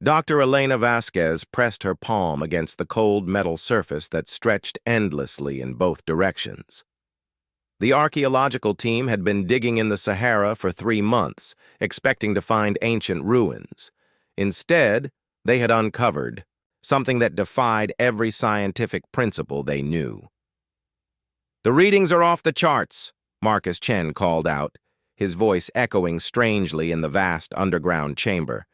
Dr. Elena Vasquez pressed her palm against the cold metal surface that stretched endlessly in both directions. The archaeological team had been digging in the Sahara for 3 months, expecting to find ancient ruins. Instead, they had uncovered something that defied every scientific principle they knew. "The readings are off the charts," Marcus Chen called out, his voice echoing strangely in the vast underground chamber.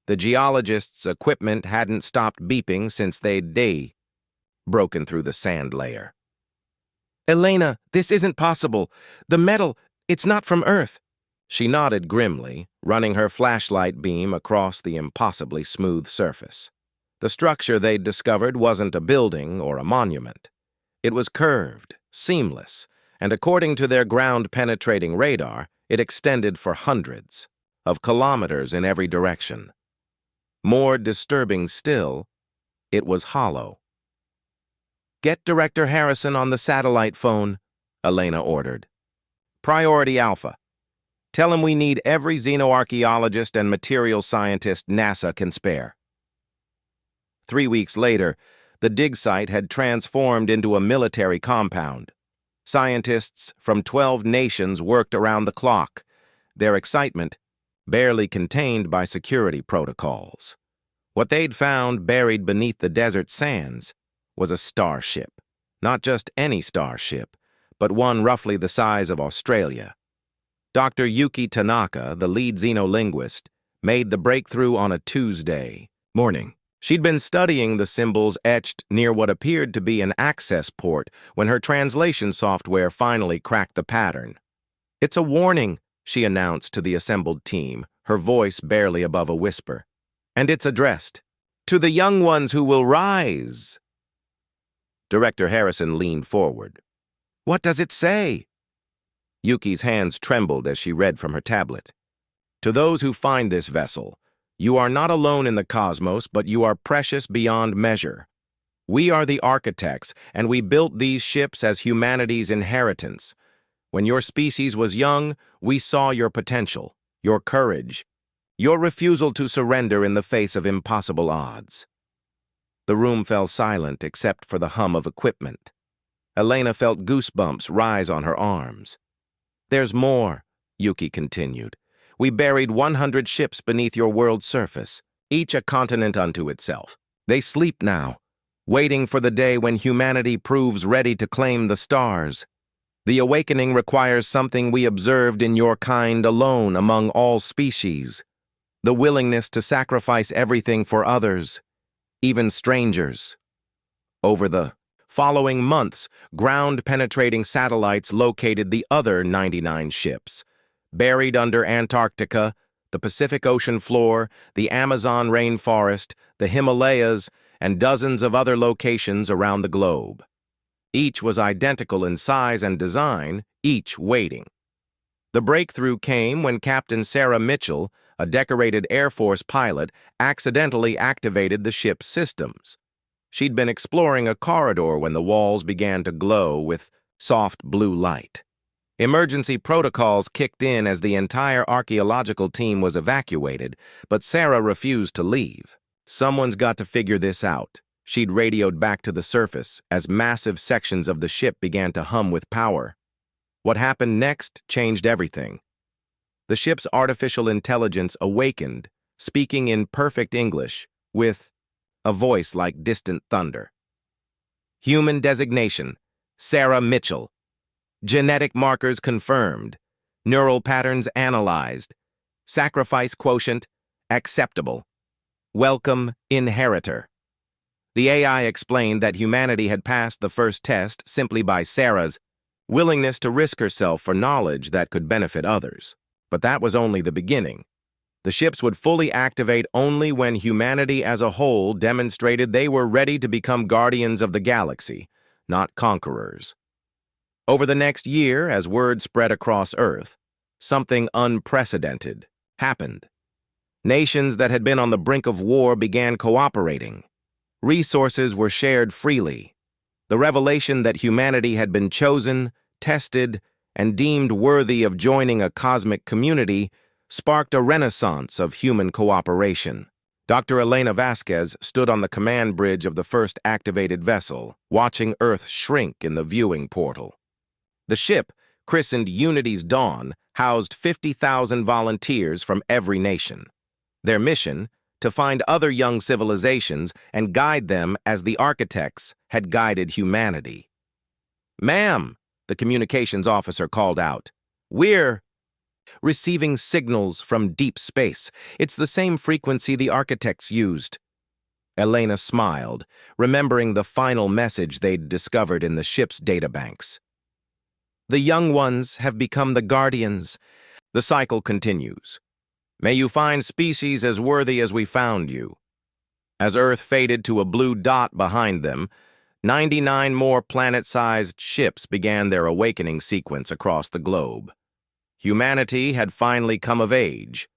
The geologists' equipment hadn't stopped beeping since they'd broken through the sand layer. "Elena, this isn't possible. The metal, it's not from Earth." She nodded grimly, running her flashlight beam across the impossibly smooth surface. The structure they'd discovered wasn't a building or a monument. It was curved, seamless, and according to their ground-penetrating radar, it extended for hundreds of kilometers in every direction. More disturbing still, it was hollow. "Get Director Harrison on the satellite phone," Elena ordered. "Priority Alpha. Tell him we need every xenoarchaeologist and material scientist NASA can spare." 3 weeks later, the dig site had transformed into a military compound. Scientists from 12 nations worked around the clock, their excitement barely contained by security protocols. What they'd found buried beneath the desert sands was a starship. Not just any starship, but one roughly the size of Australia. Dr. Yuki Tanaka, the lead xenolinguist, made the breakthrough on a Tuesday morning. She'd been studying the symbols etched near what appeared to be an access port when her translation software finally cracked the pattern. "It's a warning," she announced to the assembled team, her voice barely above a whisper. "And it's addressed to the young ones who will rise." Director Harrison leaned forward. "What does it say?" Yuki's hands trembled as she read from her tablet. "To those who find this vessel, you are not alone in the cosmos, but you are precious beyond measure. We are the architects, and we built these ships as humanity's inheritance. When your species was young, we saw your potential, your courage, your refusal to surrender in the face of impossible odds." The room fell silent except for the hum of equipment. Elena felt goosebumps rise on her arms. "There's more," Yuki continued. "We buried 100 ships beneath your world's surface, each a continent unto itself. They sleep now, waiting for the day when humanity proves ready to claim the stars. The awakening requires something we observed in your kind alone among all species: the willingness to sacrifice everything for others, even strangers." Over the following months, ground-penetrating satellites located the other 99 ships, buried under Antarctica, the Pacific Ocean floor, the Amazon rainforest, the Himalayas, and dozens of other locations around the globe. Each was identical in size and design, each waiting. The breakthrough came when Captain Sarah Mitchell, a decorated Air Force pilot, accidentally activated the ship's systems. She'd been exploring a corridor when the walls began to glow with soft blue light. Emergency protocols kicked in as the entire archaeological team was evacuated, but Sarah refused to leave. "Someone's got to figure this out," she'd radioed back to the surface as massive sections of the ship began to hum with power. What happened next changed everything. The ship's artificial intelligence awakened, speaking in perfect English, with a voice like distant thunder. "Human designation, Sarah Mitchell. Genetic markers confirmed. Neural patterns analyzed. Sacrifice quotient acceptable. Welcome, inheritor." The AI explained that humanity had passed the first test simply by Sarah's willingness to risk herself for knowledge that could benefit others. But that was only the beginning. The ships would fully activate only when humanity as a whole demonstrated they were ready to become guardians of the galaxy, not conquerors. Over the next year, as word spread across Earth, something unprecedented happened. Nations that had been on the brink of war began cooperating. Resources were shared freely. The revelation that humanity had been chosen, tested, and deemed worthy of joining a cosmic community sparked a renaissance of human cooperation. Dr. Elena Vasquez stood on the command bridge of the first activated vessel, watching Earth shrink in the viewing portal. The ship, christened Unity's Dawn, housed 50,000 volunteers from every nation. Their mission, to find other young civilizations and guide them as the architects had guided humanity. "Ma'am," the communications officer called out, "we're receiving signals from deep space. It's the same frequency the architects used." Elena smiled, remembering the final message they'd discovered in the ship's databanks. "The young ones have become the guardians." The cycle continues. "May you find species as worthy as we found you." As Earth faded to a blue dot behind them, 99 more planet-sized ships began their awakening sequence across the globe. Humanity had finally come of age,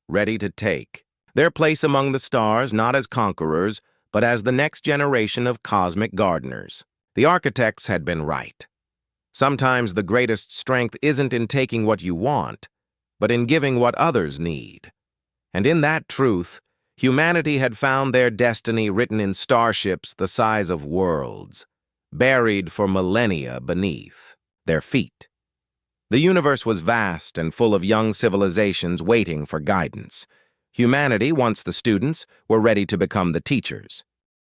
ready to take their place among the stars, not as conquerors, but as the next generation of cosmic gardeners. The architects had been right. Sometimes the greatest strength isn't in taking what you want, but in giving what others need. And in that truth, humanity had found their destiny written in starships the size of worlds, buried for millennia beneath their feet. The universe was vast and full of young civilizations waiting for guidance. Humanity, once the students, were ready to become the teachers.